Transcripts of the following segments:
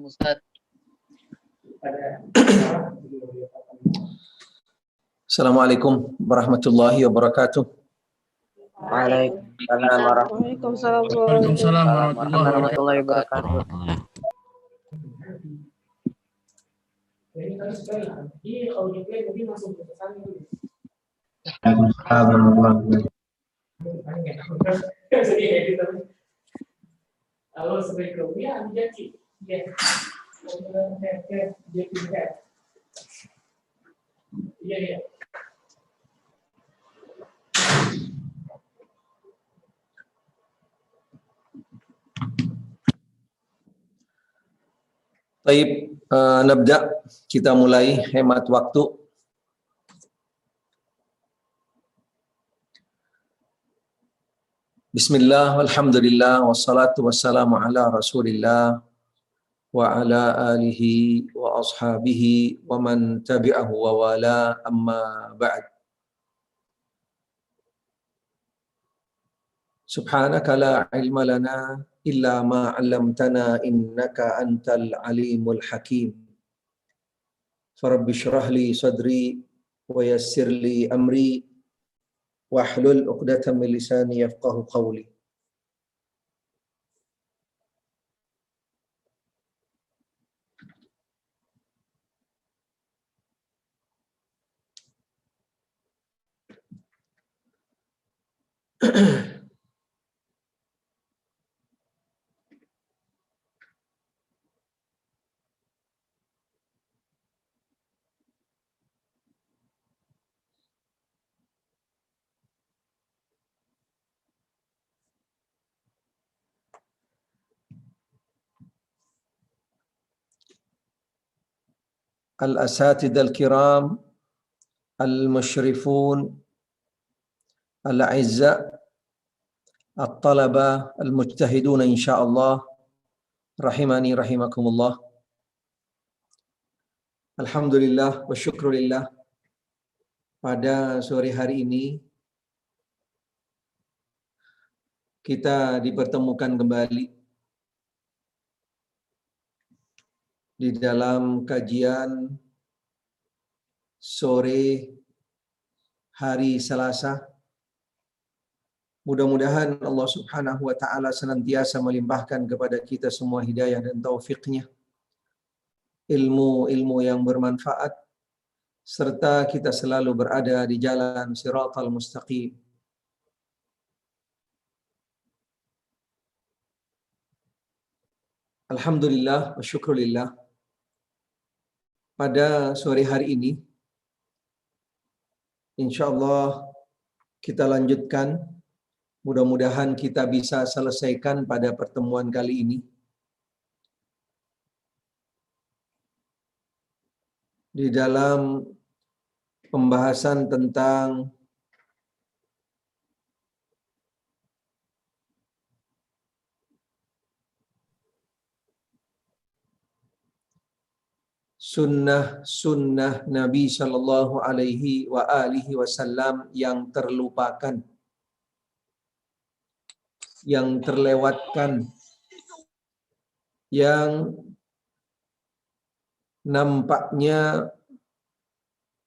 Ustaz. Assalamualaikum warahmatullahi wabarakatuh. Waalaikumsalam warahmatullahi wabarakatuh. Baik, nabda, kita mulai hemat waktu. Bismillah, walhamdulillah, wassalatu wassalamu ala rasulillah, wa ala alihi wa ashabihi, wa man tabi'ahu wa wala, amma ba'd. Subhanaka la ilma lana illa ma 'allamtana innaka antal alimul hakim. Farabbi shrah li sadri wa yassir li amri wahlul 'uqdatam min lisani yafqahu qawli. Al-asatidz al-kiram, al-musyrifun, al-a'izza, at-talaba, al-mujtahidun insyaallah, rahimani rahimakumullah. Alhamdulillah wa syukrulillah, pada sore hari ini kita dipertemukan kembali di dalam kajian sore hari Selasa. Mudah-mudahan Allah Subhanahu wa taala senantiasa melimpahkan kepada kita semua hidayah dan taufiknya, ilmu-ilmu yang bermanfaat, serta kita selalu berada di jalan siratal mustaqim. Alhamdulillah wa syukrulillah, pada sore hari ini insyaallah kita lanjutkan. Mudah-mudahan kita bisa selesaikan pada pertemuan kali ini di dalam pembahasan tentang sunnah Nabi Shallallahu Alaihi Wasallam yang terlupakan, yang terlewatkan, yang nampaknya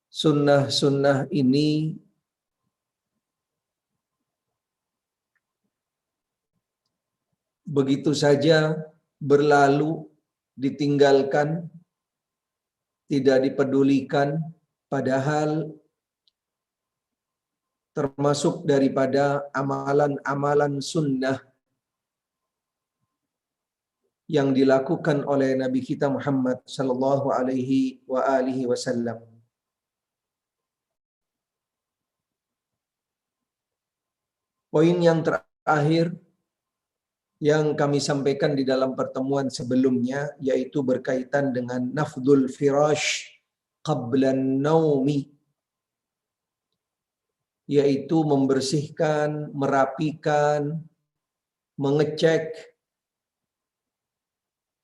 sunnah ini begitu saja berlalu, ditinggalkan, tidak dipedulikan, padahal termasuk daripada amalan-amalan sunnah yang dilakukan oleh Nabi kita Muhammad sallallahu alaihi wasallam. Poin yang terakhir yang kami sampaikan di dalam pertemuan sebelumnya yaitu berkaitan dengan nafdul firash qablan naumi, yaitu membersihkan, merapikan, mengecek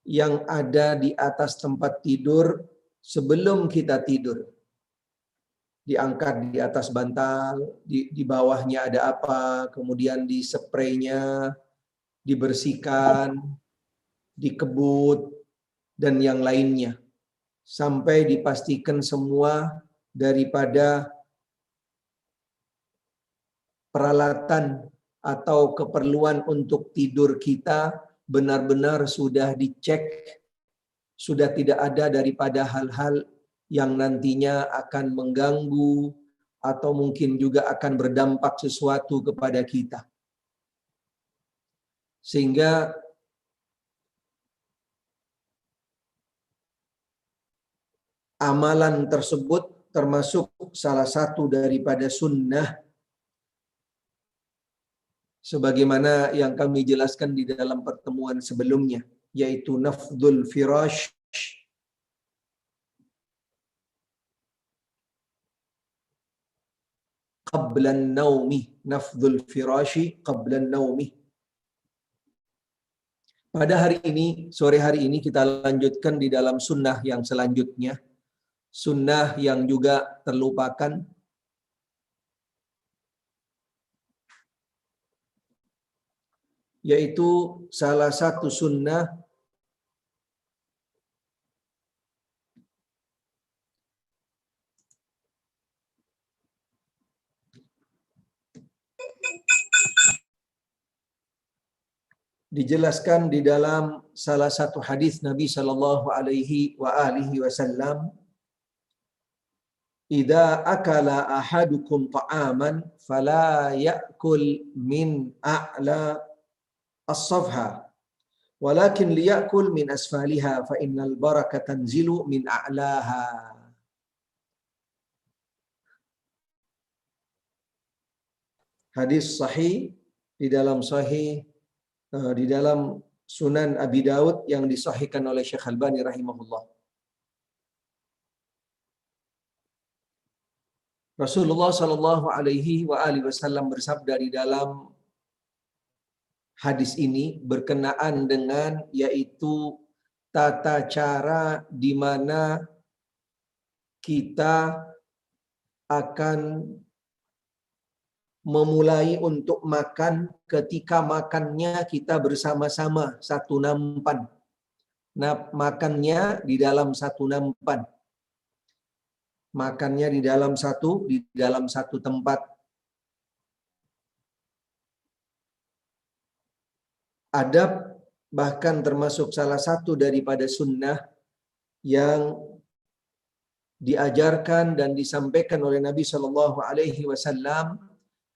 yang ada di atas tempat tidur sebelum kita tidur. Diangkat di atas bantal, di bawahnya ada apa, kemudian dispraynya, dibersihkan, dikebut, dan yang lainnya, sampai dipastikan semua daripada peralatan atau keperluan untuk tidur kita benar-benar sudah dicek, sudah tidak ada daripada hal-hal yang nantinya akan mengganggu atau mungkin juga akan berdampak sesuatu kepada kita. Sehingga amalan tersebut termasuk salah satu daripada sunnah, sebagaimana yang kami jelaskan di dalam pertemuan sebelumnya, yaitu nafdul firash qabla an-naumi, nafdul firashi qabla an-naumi. Pada hari ini, sore hari ini kita lanjutkan di dalam sunnah yang selanjutnya, sunnah yang juga terlupakan, yaitu salah satu sunnah dijelaskan di dalam salah satu hadis Nabi sallallahu alaihi wasallam, "Idza akala ahadukum ta'aman fala ya'kul min a'la as-safha, walakin liya'kul min asfaliha fa innal barakata tanzilu min a'laha." Hadis sahih di dalam Sunan Abi Daud yang disahihkan oleh Syekh Albani rahimahullah. Rasulullah sallallahu alaihi wasallam bersabda di dalam hadis ini berkenaan dengan yaitu tata cara di mana kita akan memulai untuk makan ketika makannya kita bersama-sama satu nampan. Nah, makannya di dalam satu nampan. Makannya di dalam satu tempat. Adab bahkan termasuk salah satu daripada sunnah yang diajarkan dan disampaikan oleh Nabi Shallallahu Alaihi Wasallam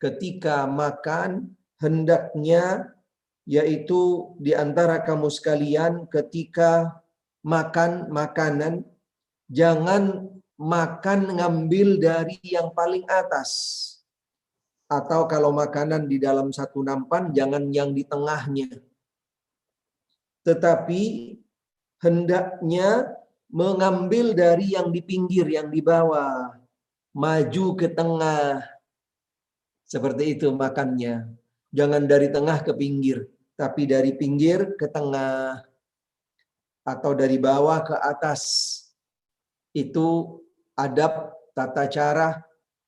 ketika makan hendaknya, yaitu di antara kamu sekalian ketika makan makanan jangan makan ngambil dari yang paling atas, atau kalau makanan di dalam satu nampan jangan yang di tengahnya, tetapi hendaknya mengambil dari yang di pinggir, yang di bawah, maju ke tengah. Seperti itu makannya. Jangan dari tengah ke pinggir, tapi dari pinggir ke tengah atau dari bawah ke atas. Itu adab tata cara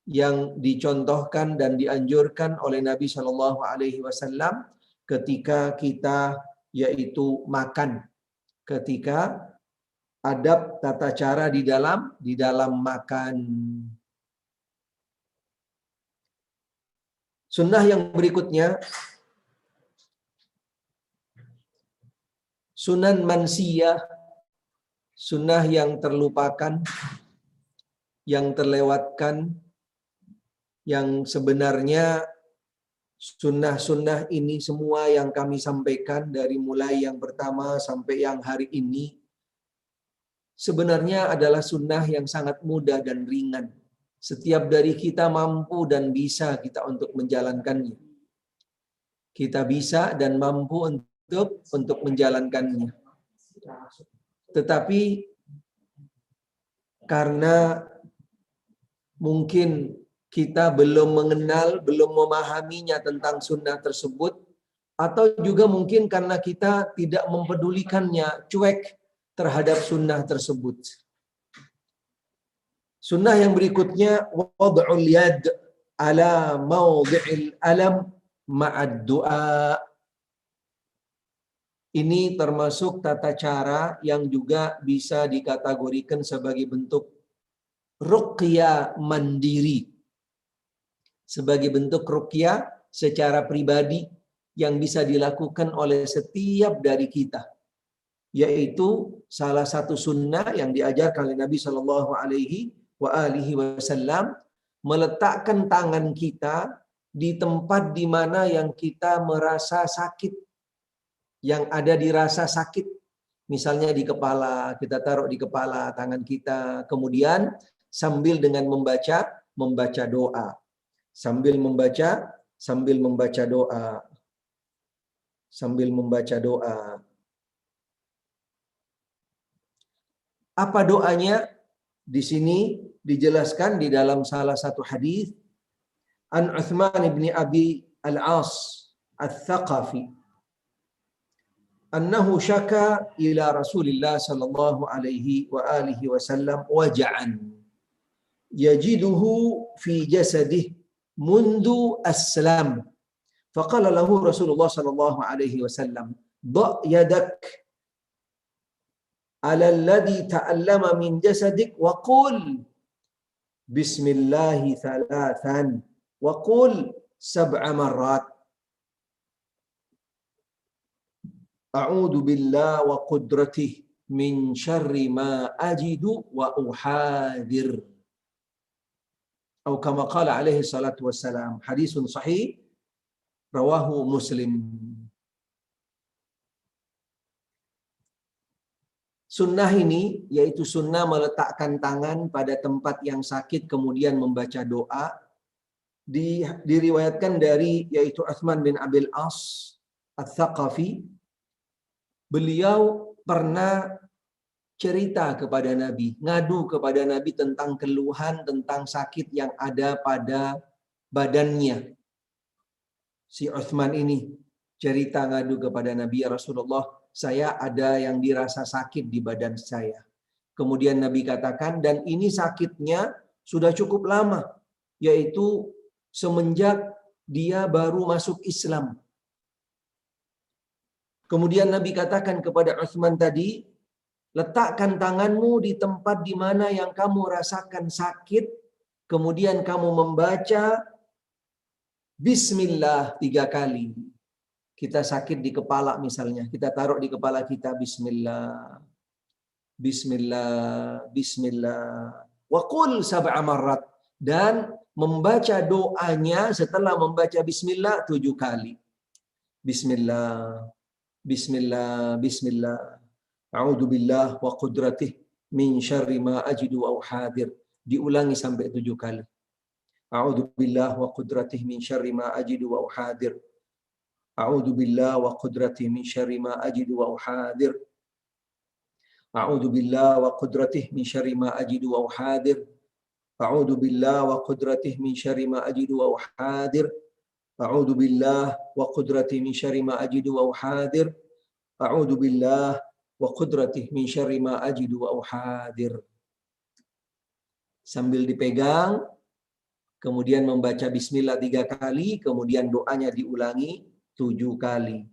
yang dicontohkan dan dianjurkan oleh Nabi Shallallahu Alaihi Wasallam ketika kita yaitu makan. Ketika adab tata cara di dalam makan. Sunnah yang berikutnya, sunan mansiyah, sunnah yang terlupakan, yang terlewatkan, yang sebenarnya sunnah-sunnah ini semua yang kami sampaikan dari mulai yang pertama sampai yang hari ini, sebenarnya adalah sunnah yang sangat mudah dan ringan. Setiap dari kita mampu dan bisa kita untuk menjalankannya. Kita bisa dan mampu untuk menjalankannya. Tetapi karena mungkin kita belum mengenal, belum memahaminya tentang sunnah tersebut, atau juga mungkin karena kita tidak mempedulikannya, cuek terhadap sunnah tersebut. Sunnah yang berikutnya, wad'ul yad ala mawdi'il alam ma'ad du'a. Ini termasuk tata cara yang juga bisa dikategorikan sebagai bentuk ruqyah mandiri. Sebagai bentuk ruqyah secara pribadi yang bisa dilakukan oleh setiap dari kita. Yaitu salah satu sunnah yang diajarkan oleh Nabi Shallallahu Alaihi Wasallam, meletakkan tangan kita di tempat di mana yang kita merasa sakit, yang ada di rasa sakit. Misalnya di kepala, kita taruh di kepala tangan kita, kemudian sambil dengan membaca doa. Sambil membaca doa. Sambil membaca doa. Apa doanya? Di sini dijelaskan di dalam salah satu hadis an Uthman bin Abi Al-As Al-Thaqafi annahu syaka ila Rasulillah sallallahu alaihi wa alihi wasallam waja'an yajiduhu fi jasadihi mundu aslam. Faqala lahu Rasulullah sallallahu alaihi wasallam da' yadak ala alladhi ta'allama min jasadik wa qul bismillahi thalathan wa qul sab'a marrat a'udzu billahi wa qudratihi min syarri ma ajidu wa uhadir. Atau kama qala alaihi salatu wassalam. Hadisun sahih rawahu Muslim. Sunnah ini yaitu sunnah meletakkan tangan pada tempat yang sakit kemudian membaca doa, diriwayatkan dari yaitu Uthman bin Abil As Al-Thaqafi. Beliau pernah cerita kepada Nabi, ngadu kepada Nabi tentang keluhan, tentang sakit yang ada pada badannya. Si Uthman ini cerita ngadu kepada Nabi, ya Rasulullah, saya ada yang dirasa sakit di badan saya. Kemudian Nabi katakan, dan ini sakitnya sudah cukup lama, yaitu semenjak dia baru masuk Islam. Kemudian Nabi katakan kepada Uthman tadi, letakkan tanganmu di tempat di mana yang kamu rasakan sakit, kemudian kamu membaca Bismillah 3 kali. Kita sakit di kepala misalnya, kita taruh di kepala kita Bismillah, Bismillah, Bismillah. Wa qul sab'a marrat, dan membaca doanya setelah membaca Bismillah 7 kali. Bismillah, Bismillah, Bismillah. A'udzu billah wa qudratihi min syarri ma ajidu wa hadir. Diulangi sampai 7 kali. A'udzu billah wa qudratihi min syarri ma ajidu wa hadir. A'udzu billah wa qudratihi min syarri ma ajidu wa hadir. A'udzu billah wa qudratihi min syarri ma ajidu wa hadir. A'udzu billah wa qudratihi min syarri ma ajidu wa hadir. A'udzu billah wa qudratihi min syarri ma ajidu wa hadir. A'udzu billah wa qudratihi min syarri ma ajidu wa hadir. Sambil dipegang, kemudian membaca Bismillah 3 kali, kemudian doanya diulangi 7 kali.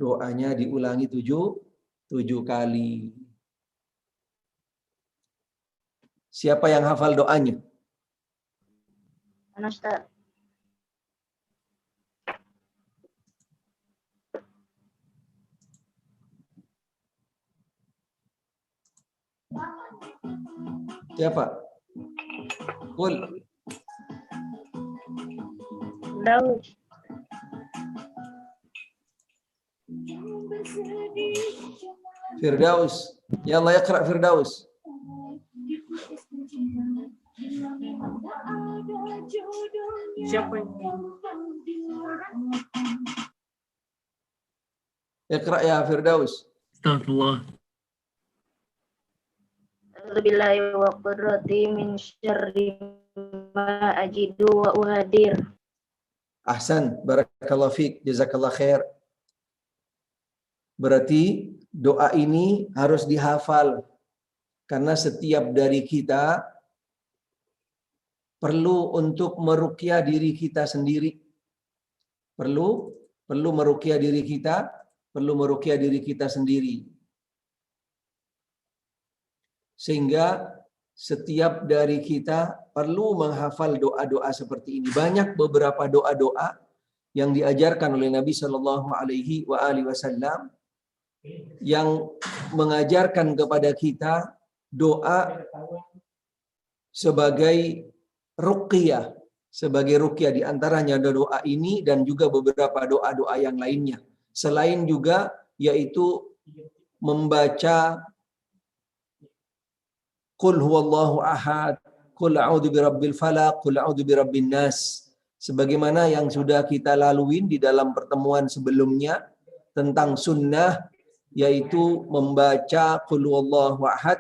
Doanya diulangi 7 kali. Siapa yang hafal doanya? Ustaz. Siapa? Qul. Daus. Firdaus. Ya Allah, iqra Firdaus. Siapa ini? Iqra ya Firdaus. Astagfirullah. Billahi wa qudrati min syarri ma ajidu wa uhadir. Ahsan, barakallahu fiik, jazakallah khair. Berarti doa ini harus dihafal karena setiap dari kita perlu untuk meruqyah diri kita sendiri. Perlu perlu meruqyah diri kita, perlu meruqyah diri kita sendiri. Sehingga setiap dari kita perlu menghafal doa-doa seperti ini. Banyak beberapa doa-doa yang diajarkan oleh Nabi Shallallahu Alaihi Wasallam yang mengajarkan kepada kita doa sebagai ruqyah, di antaranya ada doa ini dan juga beberapa doa-doa yang lainnya. Selain juga yaitu membaca Qul huwallahu ahad, Qul a'udzu birabbil falaq, Qul a'udzu birabbin nas. Sebagaimana yang sudah kita laluin di dalam pertemuan sebelumnya tentang sunnah, yaitu membaca Qul huwallahu ahad,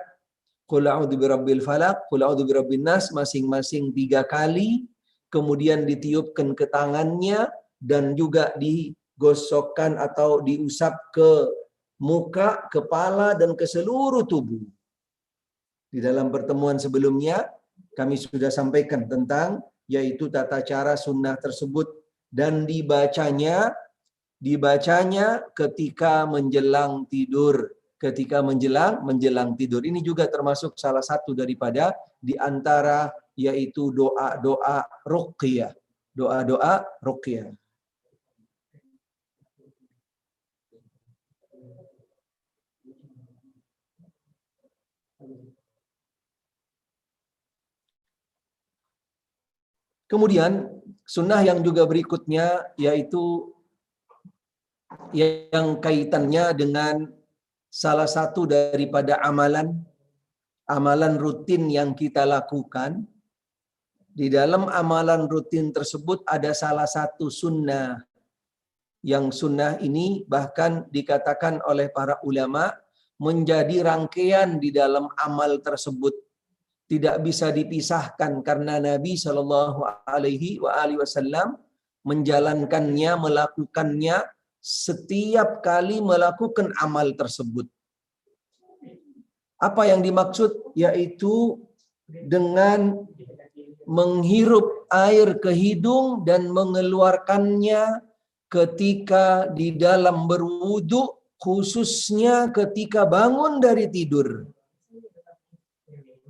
Qul a'udzu birabbil falaq, Qul a'udzu birabbin nas masing-masing 3 kali, kemudian ditiupkan ke tangannya dan juga digosokkan atau diusap ke muka, kepala dan ke seluruh tubuh. Di dalam pertemuan sebelumnya kami sudah sampaikan tentang yaitu tata cara sunnah tersebut dan dibacanya ketika menjelang tidur. Ketika menjelang tidur. Ini juga termasuk salah satu daripada di antara yaitu doa-doa ruqyah. Doa-doa ruqyah. Kemudian sunnah yang juga berikutnya yaitu yang kaitannya dengan salah satu daripada amalan rutin yang kita lakukan. Di dalam amalan rutin tersebut ada salah satu sunnah. Yang sunnah ini bahkan dikatakan oleh para ulama menjadi rangkaian di dalam amal tersebut. Tidak bisa dipisahkan karena Nabi Shallallahu Alaihi Wasallam menjalankannya, melakukannya setiap kali melakukan amal tersebut. Apa yang dimaksud? Yaitu dengan menghirup air ke hidung dan mengeluarkannya ketika di dalam berwudu, khususnya ketika bangun dari tidur.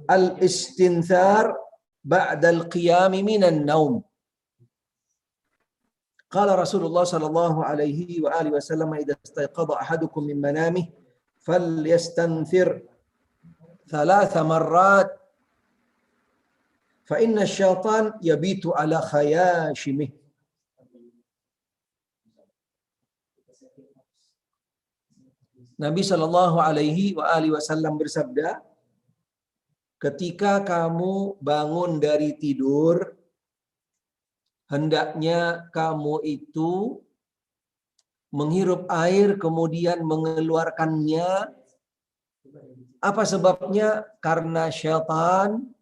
Al-istinthar ba'dal qiyami minan naum. Qala Rasulullah sallallahu alaihi wa alihi wasallam idza istayqadha ahadukum min manamih falyastanthir 3 marrat fa inna asy-syaitan yabitu ala khayashimih. Nabi sallallahu alaihi wa alihi wasallam bersabda, ketika kamu bangun dari tidur, hendaknya kamu itu menghirup air kemudian mengeluarkannya. Apa sebabnya? Karena syaitan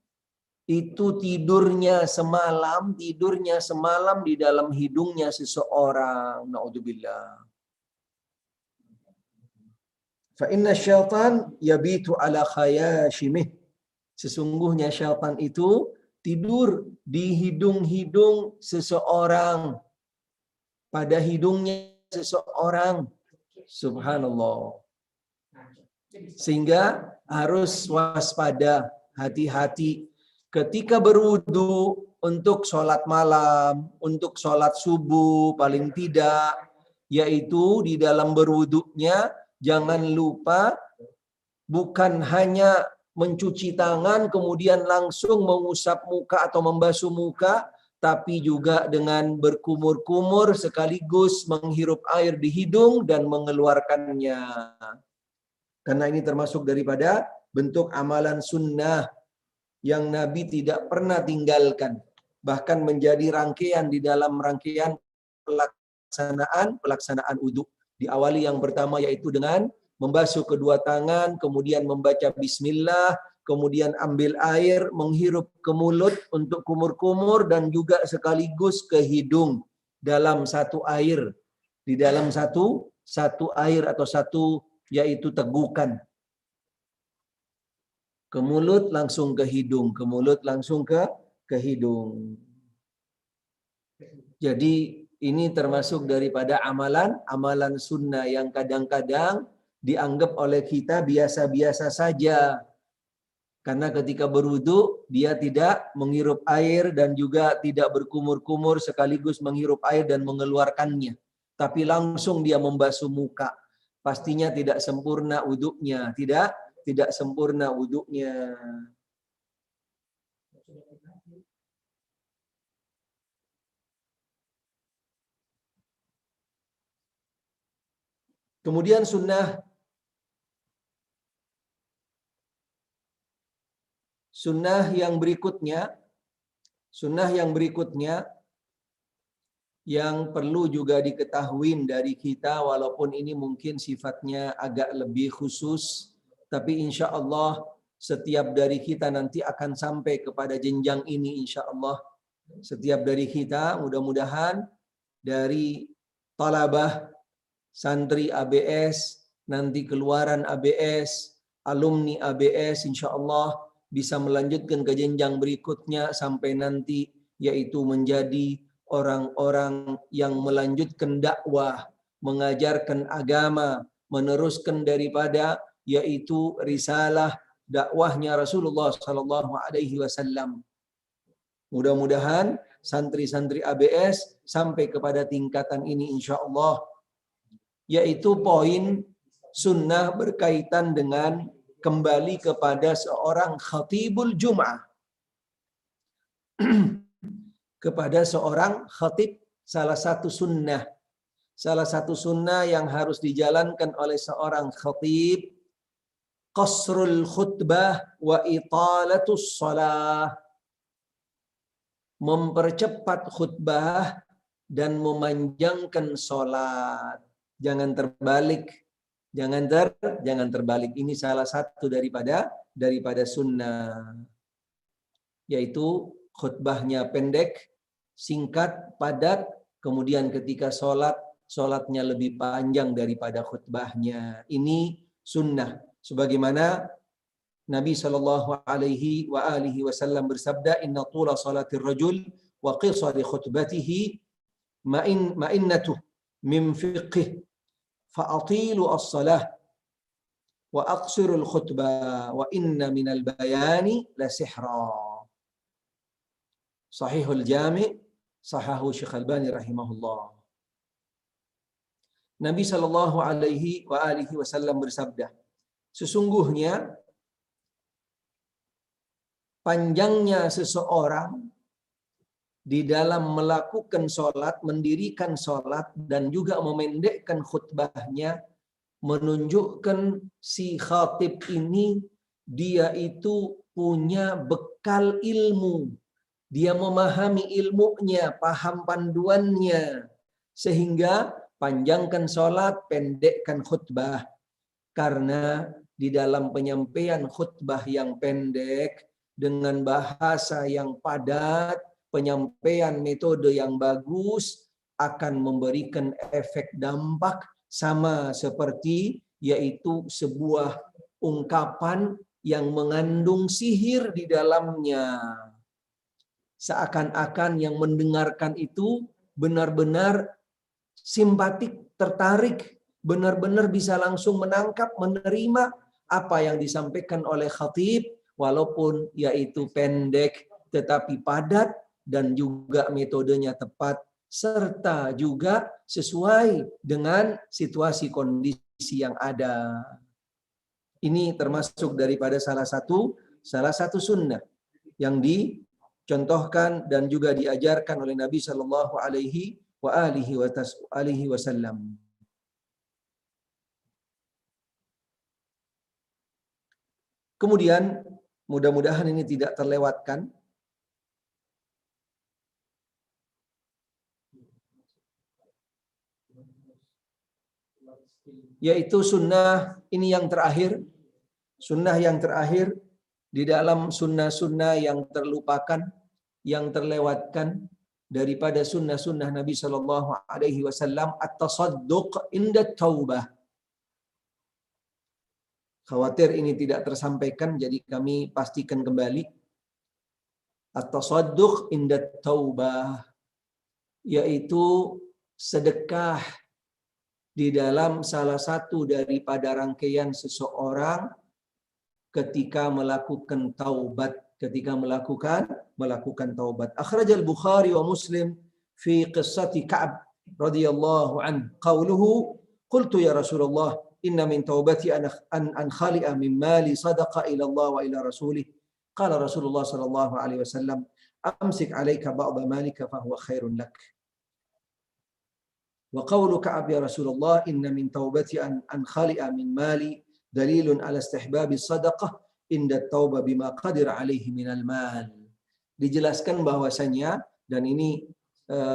itu tidurnya semalam di dalam hidungnya seseorang. Naudzubillah. Fa inna syaitan yabitu ala khayashimih. Sesungguhnya syaitan itu tidur di hidung-hidung seseorang, pada hidungnya seseorang. Subhanallah. Sehingga harus waspada, hati-hati ketika berwudu untuk sholat malam, untuk sholat subuh paling tidak, yaitu di dalam berwudunya jangan lupa bukan hanya mencuci tangan kemudian langsung mengusap muka atau membasuh muka, tapi juga dengan berkumur-kumur sekaligus menghirup air di hidung dan mengeluarkannya. Karena ini termasuk daripada bentuk amalan sunnah yang Nabi tidak pernah tinggalkan, bahkan menjadi rangkaian di dalam rangkaian pelaksanaan wudu. Diawali yang pertama yaitu dengan membasuh kedua tangan, kemudian membaca bismillah, kemudian ambil air, menghirup ke mulut untuk kumur-kumur dan juga sekaligus ke hidung dalam satu air. Di dalam satu air atau satu yaitu tegukan. Ke mulut langsung ke hidung, ke hidung. Jadi Ini termasuk daripada amalan sunnah yang kadang-kadang dianggap oleh kita biasa-biasa saja. Karena ketika berwudu dia tidak menghirup air dan juga tidak berkumur-kumur sekaligus menghirup air dan mengeluarkannya. Tapi langsung dia membasuh muka. Pastinya tidak sempurna wudunya, tidak sempurna wudunya. Kemudian sunnah yang berikutnya yang perlu juga diketahui dari kita, walaupun ini mungkin sifatnya agak lebih khusus, tapi insya Allah setiap dari kita nanti akan sampai kepada jenjang ini insya Allah. Setiap dari kita mudah-mudahan dari talabah, santri ABS, nanti keluaran ABS, alumni ABS insya Allah bisa melanjutkan ke jenjang berikutnya sampai nanti yaitu menjadi orang-orang yang melanjutkan dakwah, mengajarkan agama, meneruskan daripada yaitu risalah dakwahnya Rasulullah sallallahu alaihi wasallam. Mudah-mudahan santri-santri ABS sampai kepada tingkatan ini insyaallah, yaitu poin sunnah berkaitan dengan kembali kepada seorang khatibul Jum'ah. Kepada seorang khatib, salah satu sunnah yang harus dijalankan oleh seorang khatib, qasrul khutbah wa italatus shalah, mempercepat khutbah dan memanjangkan sholat. Jangan terbalik, jangan terbalik. Ini salah satu daripada sunnah, yaitu khutbahnya pendek, singkat, padat, kemudian ketika sholatnya lebih panjang daripada khutbahnya. Ini sunnah. Sebagaimana Nabi sallallahu alaihi wasallam bersabda, "Inna tula salatir rajul wa qisari khutbatihi ma'innatuh min fiqh fa'atilu as-salah wa aqsirul khutbah wa inna minal bayani la sihra." Sahihul Jami', sahahu Syekh Albani rahimahullah. Nabi sallallahu alaihi wasallam bersabda, sesungguhnya panjangnya seseorang di dalam melakukan sholat, mendirikan sholat, dan juga memendekkan khutbahnya, menunjukkan si khatib ini dia itu punya bekal ilmu. Dia memahami ilmunya, paham panduannya, sehingga panjangkan sholat, pendekkan khutbah. Karena di dalam penyampaian khutbah yang pendek, dengan bahasa yang padat, penyampaian metode yang bagus, akan memberikan efek dampak sama seperti yaitu sebuah ungkapan yang mengandung sihir di dalamnya. Seakan-akan yang mendengarkan itu benar-benar simpatik, tertarik, benar-benar bisa langsung menangkap, menerima apa yang disampaikan oleh khatib, walaupun yaitu pendek tetapi padat dan juga metodenya tepat serta juga sesuai dengan situasi kondisi yang ada. Ini termasuk daripada salah satu sunnah yang dicontohkan dan juga diajarkan oleh Nabi sallallahu alaihi wasallam. Kemudian mudah-mudahan ini tidak terlewatkan, yaitu sunnah ini yang terakhir. Sunnah yang terakhir di dalam sunnah-sunnah yang terlupakan, yang terlewatkan daripada sunnah-sunnah Nabi Shallallahu Alaihi Wasallam, at-tasadduq inda taubah. Khawatir ini tidak tersampaikan, jadi kami pastikan kembali. At-tasadduq inda taubah, yaitu sedekah di dalam salah satu daripada rangkaian seseorang ketika melakukan taubat, melakukan taubat. Akhrajal Bukhari wa Muslim fi qissati Ka'ab radhiyallahu an qauluhu qultu ya Rasulullah inna min taubati an khali'a min mali sadaqa ila Allah wa ila rasulih qala Rasulullah sallallahu alaihi wasallam amsik 'alaika ba'd malika fa huwa khairun lak. Wa qawlu Ka'ab ya Rasulullah inna min taubati an khali'a min mali dalilun ala istihbabi sadaqah inda tauba bima qadir alaihi minal mal. Dijelaskan bahwasanya, dan ini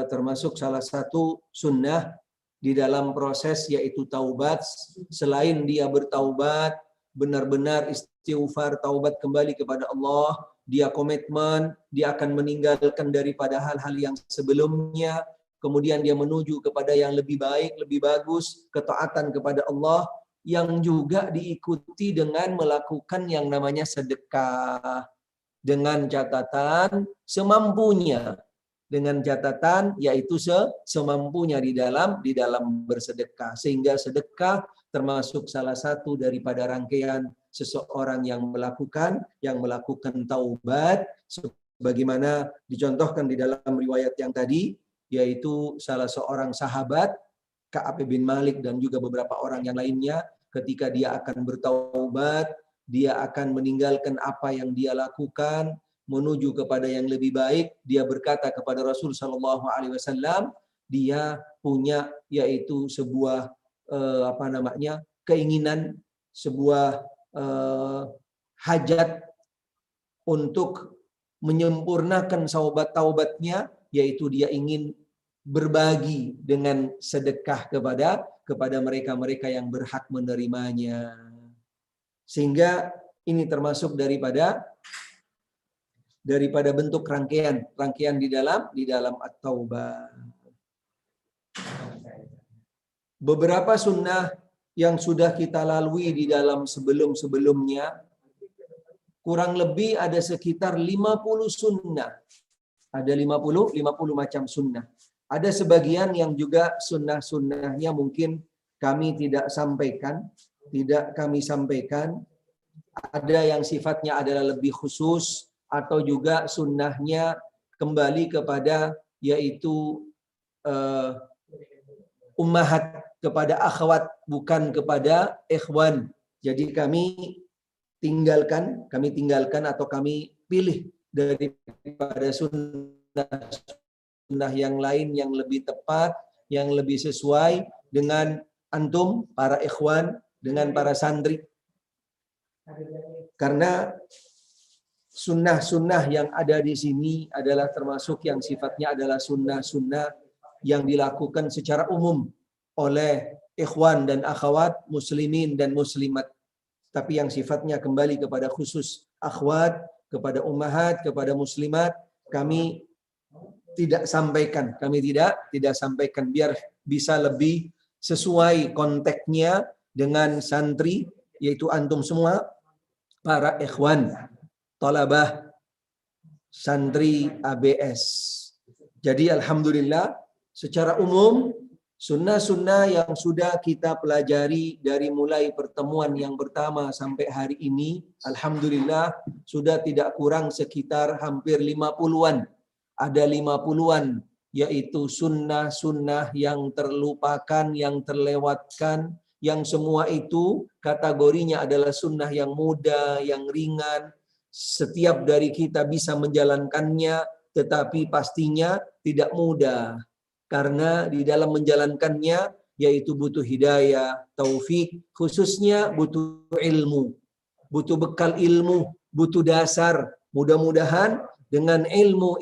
termasuk salah satu sunnah di dalam proses yaitu taubat, selain dia bertaubat benar-benar istighfar, taubat kembali kepada Allah, dia komitmen, dia akan meninggalkan daripada hal-hal yang sebelumnya, kemudian dia menuju kepada yang lebih baik, lebih bagus, ketaatan kepada Allah, yang juga diikuti dengan melakukan yang namanya sedekah. Dengan catatan semampunya. Dengan catatan yaitu semampunya di dalam bersedekah. Sehingga sedekah termasuk salah satu daripada rangkaian seseorang yang melakukan taubat. Sebagaimana dicontohkan di dalam riwayat yang tadi, yaitu salah seorang sahabat Ka'ab bin Malik dan juga beberapa orang yang lainnya, ketika dia akan bertaubat, dia akan meninggalkan apa yang dia lakukan menuju kepada yang lebih baik. Dia berkata kepada Rasul sallallahu alaihi wasallam, dia punya yaitu sebuah keinginan, sebuah hajat untuk menyempurnakan taubatnya, yaitu dia ingin berbagi dengan sedekah kepada mereka-mereka yang berhak menerimanya. Sehingga ini termasuk daripada bentuk rangkaian di dalam at-taubah. Beberapa sunnah yang sudah kita lalui di dalam sebelum-sebelumnya, kurang lebih ada sekitar 50 sunnah. Ada 50 macam sunnah. Ada sebagian yang juga sunnah-sunnahnya mungkin kami tidak kami sampaikan. Ada yang sifatnya adalah lebih khusus, atau juga sunnahnya kembali kepada yaitu ummahat, kepada akhwat, bukan kepada ikhwan. Jadi kami tinggalkan atau kami pilih daripada sunnah yang lain yang lebih tepat, yang lebih sesuai dengan antum, para ikhwan, dengan para santri. Karena sunnah-sunnah yang ada di sini adalah termasuk yang sifatnya adalah sunnah-sunnah yang dilakukan secara umum oleh ikhwan dan akhwat, muslimin dan muslimat. Tapi yang sifatnya kembali kepada khusus akhwat, kepada ummahat, kepada muslimat, kami tidak sampaikan. Kami tidak sampaikan biar bisa lebih sesuai konteksnya dengan santri, yaitu antum semua, para ikhwan, thalabah, santri ABS. Jadi alhamdulillah secara umum sunnah-sunnah yang sudah kita pelajari dari mulai pertemuan yang pertama sampai hari ini, alhamdulillah sudah tidak kurang sekitar hampir 50-an. Ada 50-an, yaitu sunnah-sunnah yang terlupakan, yang terlewatkan, yang semua itu kategorinya adalah sunnah yang mudah, yang ringan. Setiap dari kita bisa menjalankannya, tetapi pastinya tidak mudah. Karena di dalam menjalankannya yaitu butuh hidayah, taufik, khususnya butuh ilmu, butuh bekal ilmu, butuh dasar. Mudah-mudahan dengan ilmu,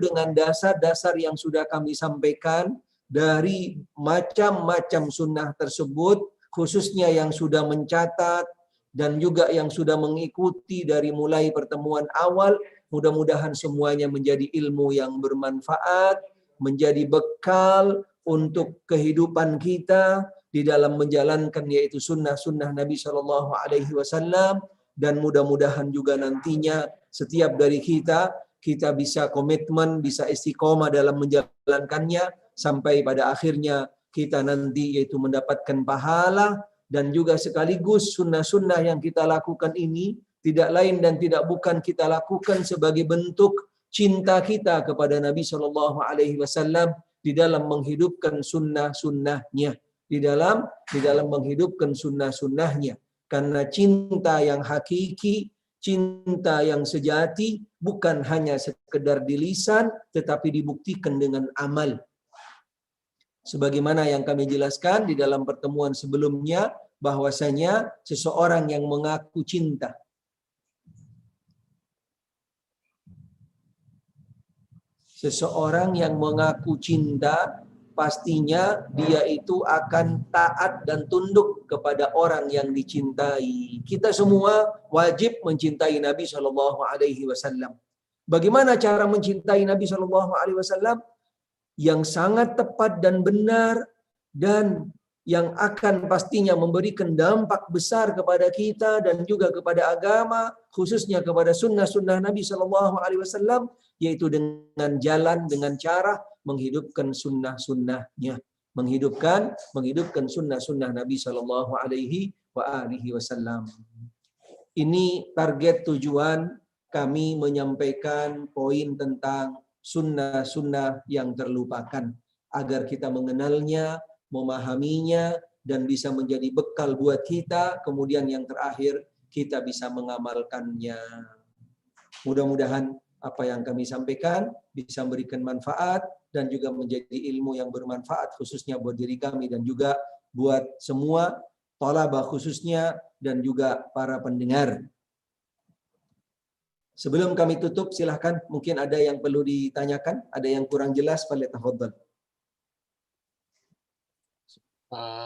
dengan dasar-dasar yang sudah kami sampaikan dari macam-macam sunnah tersebut, khususnya yang sudah mencatat dan juga yang sudah mengikuti dari mulai pertemuan awal, mudah-mudahan semuanya menjadi ilmu yang bermanfaat, menjadi bekal untuk kehidupan kita di dalam menjalankan yaitu sunnah-sunnah Nabi Shallallahu Alaihi Wasallam, dan mudah-mudahan juga nantinya setiap dari kita kita bisa komitmen, bisa istiqomah dalam menjalankannya sampai pada akhirnya kita nanti yaitu mendapatkan pahala, dan juga sekaligus sunnah-sunnah yang kita lakukan ini tidak lain dan tidak bukan kita lakukan sebagai bentuk cinta kita kepada Nabi Shallallahu Alaihi Wasallam di dalam menghidupkan sunnah-sunnahnya, di dalam menghidupkan sunnah-sunnahnya. Karena cinta yang hakiki, cinta yang sejati bukan hanya sekedar di lisan, tetapi dibuktikan dengan amal. Sebagaimana yang kami jelaskan di dalam pertemuan sebelumnya, bahwasanya seseorang yang mengaku cinta, seseorang yang mengaku cinta, pastinya dia itu akan taat dan tunduk kepada orang yang dicintai. Kita semua wajib mencintai Nabi Shallallahu Alaihi Wasallam. Bagaimana cara mencintai Nabi Shallallahu Alaihi Wasallam? Yang sangat tepat dan benar, dan yang akan pastinya memberikan dampak besar kepada kita dan juga kepada agama, khususnya kepada sunnah-sunnah Nabi Shallallahu Alaihi Wasallam, yaitu dengan jalan, dengan cara menghidupkan sunnah-sunnahnya, menghidupkan sunnah-sunnah Nabi Shallallahu Alaihi Wasallam. Ini target tujuan kami menyampaikan poin tentang sunnah-sunnah yang terlupakan, agar kita mengenalnya, memahaminya, dan bisa menjadi bekal buat kita. Kemudian yang terakhir, kita bisa mengamalkannya. Mudah-mudahan apa yang kami sampaikan bisa memberikan manfaat dan juga menjadi ilmu yang bermanfaat, khususnya buat diri kami dan juga buat semua thalabah khususnya dan juga para pendengar. Sebelum kami tutup, silahkan, mungkin ada yang perlu ditanyakan, ada yang kurang jelas, falyatafaddal.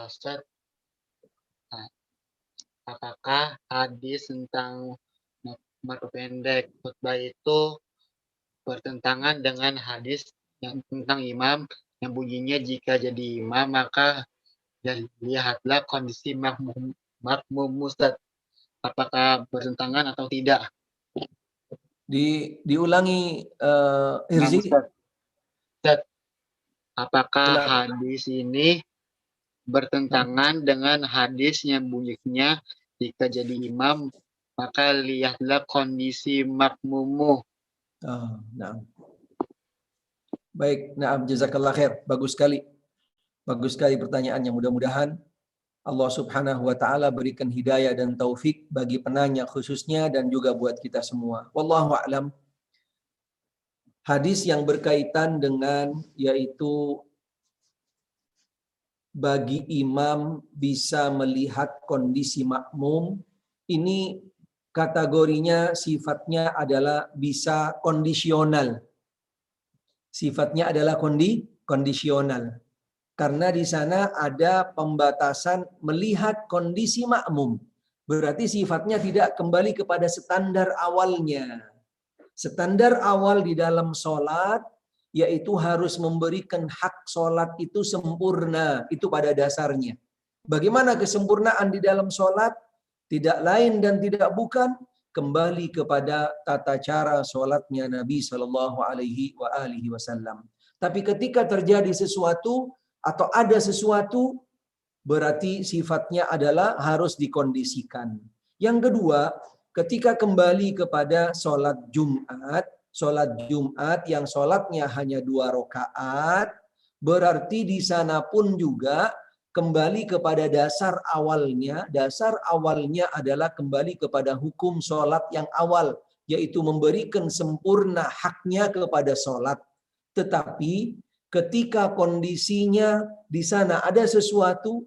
Ustaz, apakah hadis tentang waktu pendek khutbah itu bertentangan dengan hadis yang tentang imam yang bunyinya jika jadi imam maka lihatlah kondisi makmum Ustaz? Apakah bertentangan atau tidak? Diulangi, Hirzi. Ustaz, apakah hadis ini bertentangan dengan hadis yang bunyinya jika jadi imam maka lihatlah kondisi makmummu? Nah. Baik, na'am, jazakallah khair. Bagus sekali. Bagus sekali pertanyaannya. Mudah-mudahan Allah Subhanahu wa taala berikan hidayah dan taufik bagi penanya khususnya dan juga buat kita semua. Wallahu a'lam. Hadis yang berkaitan dengan yaitu bagi imam bisa melihat kondisi makmum, ini kategorinya sifatnya adalah bisa kondisional. Sifatnya adalah kondisional. Karena di sana ada pembatasan melihat kondisi makmum. Berarti sifatnya tidak kembali kepada standar awalnya. Standar awal di dalam sholat yaitu harus memberikan hak sholat itu sempurna. Itu pada dasarnya. Bagaimana kesempurnaan di dalam sholat? Tidak lain dan tidak bukan kembali kepada tata cara sholatnya Nabi Shallallahu Alaihi Wasallam. Tapi ketika terjadi sesuatu atau ada sesuatu, berarti sifatnya adalah harus dikondisikan. Yang kedua, ketika kembali kepada sholat Jumat yang sholatnya hanya 2 rakaat, berarti di sana pun juga kembali kepada dasar awalnya. Dasar awalnya adalah kembali kepada hukum sholat yang awal, yaitu memberikan sempurna haknya kepada sholat. Tetapi ketika kondisinya di sana ada sesuatu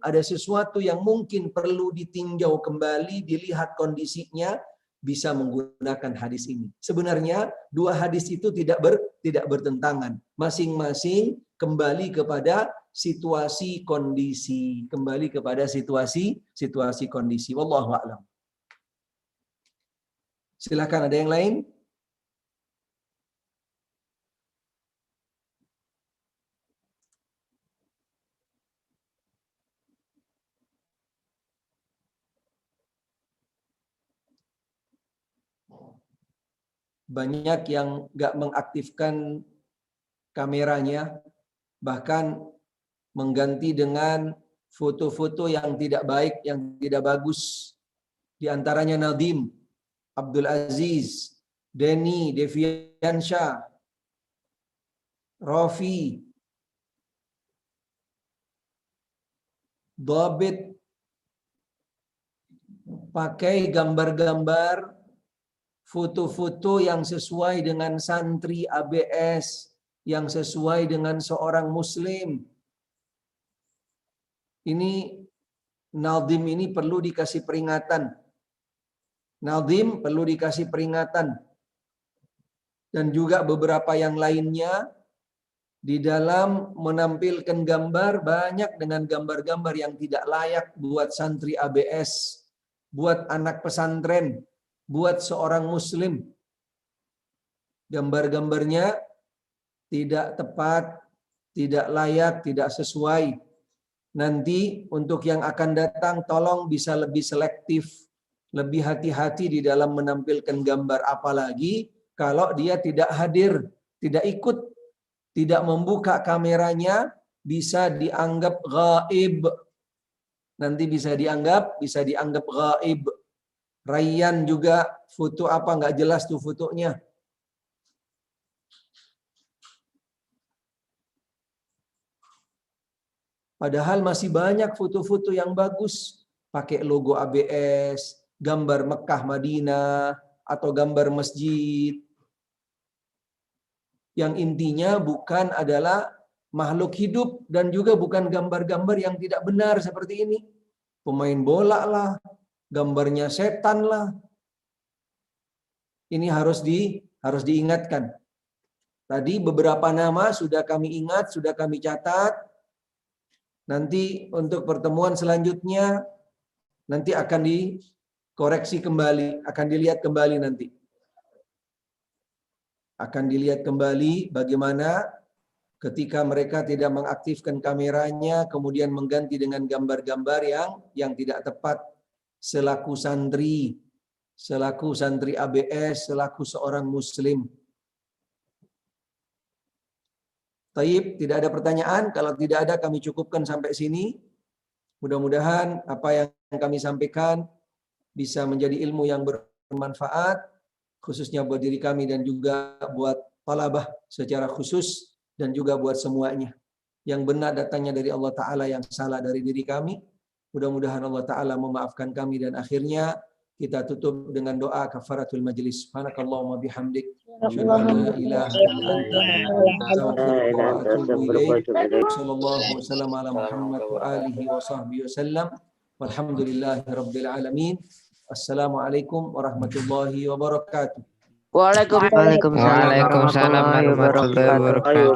yang mungkin perlu ditinjau kembali, dilihat kondisinya, bisa menggunakan hadis ini. Sebenarnya dua hadis itu tidak bertentangan. Masing-masing kembali kepada situasi kondisi, kondisi. Wallahu a'lam. Silakan, ada yang lain? banyak yang nggak mengaktifkan kameranya, bahkan mengganti dengan foto-foto yang tidak baik, yang tidak bagus. Di antaranya Nadim, Abdul Aziz, Denny, Deviansyah, Rafi, Dabit, pakai gambar-gambar, foto-foto yang sesuai dengan santri ABS, yang sesuai dengan seorang muslim. Ini Nadim ini perlu dikasih peringatan. Nadim perlu dikasih peringatan. Dan juga beberapa yang lainnya di dalam menampilkan gambar banyak dengan gambar-gambar yang tidak layak buat santri ABS, buat anak pesantren, buat seorang muslim. Gambar-gambarnya tidak tepat, tidak layak, tidak sesuai. Nanti untuk yang akan datang tolong bisa lebih selektif, lebih hati-hati di dalam menampilkan gambar, apalagi kalau dia tidak hadir, tidak ikut, tidak membuka kameranya, bisa dianggap ghaib. Nanti bisa dianggap ghaib. Rayyan juga foto apa nggak jelas tuh fotonya. Padahal masih banyak foto-foto yang bagus. Pakai logo ABS, gambar Mekah, Madinah, atau gambar masjid. Yang intinya bukan adalah makhluk hidup dan juga bukan gambar-gambar yang tidak benar seperti ini. Pemain bola lah, gambarnya setan lah. Ini harus diingatkan. Tadi beberapa nama sudah kami ingat, sudah kami catat. Nanti untuk pertemuan selanjutnya nanti akan dikoreksi kembali, akan dilihat kembali nanti. Akan dilihat kembali bagaimana ketika mereka tidak mengaktifkan kameranya, kemudian mengganti dengan gambar-gambar yang tidak tepat selaku santri ABS, selaku seorang muslim. Taib, tidak ada pertanyaan. Kalau tidak ada, kami cukupkan sampai sini. Mudah-mudahan apa yang kami sampaikan bisa menjadi ilmu yang bermanfaat, khususnya buat diri kami dan juga buat talabah secara khusus, dan juga buat semuanya. Yang benar datangnya dari Allah Ta'ala, yang salah dari diri kami. Mudah-mudahan Allah Ta'ala memaafkan kami, dan akhirnya kita tutup dengan doa kafaratul majlis. Subhanakallahumma bihamdik. Asyhadu an la ilaha illa anta, astaghfiruka wa atubu ilaik. Sallallahu wasallam ala Muhammad wa alihi wa sahbihi wasallam. Walhamdulillahi rabbil alamin. Assalamualaikum warahmatullahi wabarakatuh. Waalaikumsalam warahmatullahi wabarakatuh.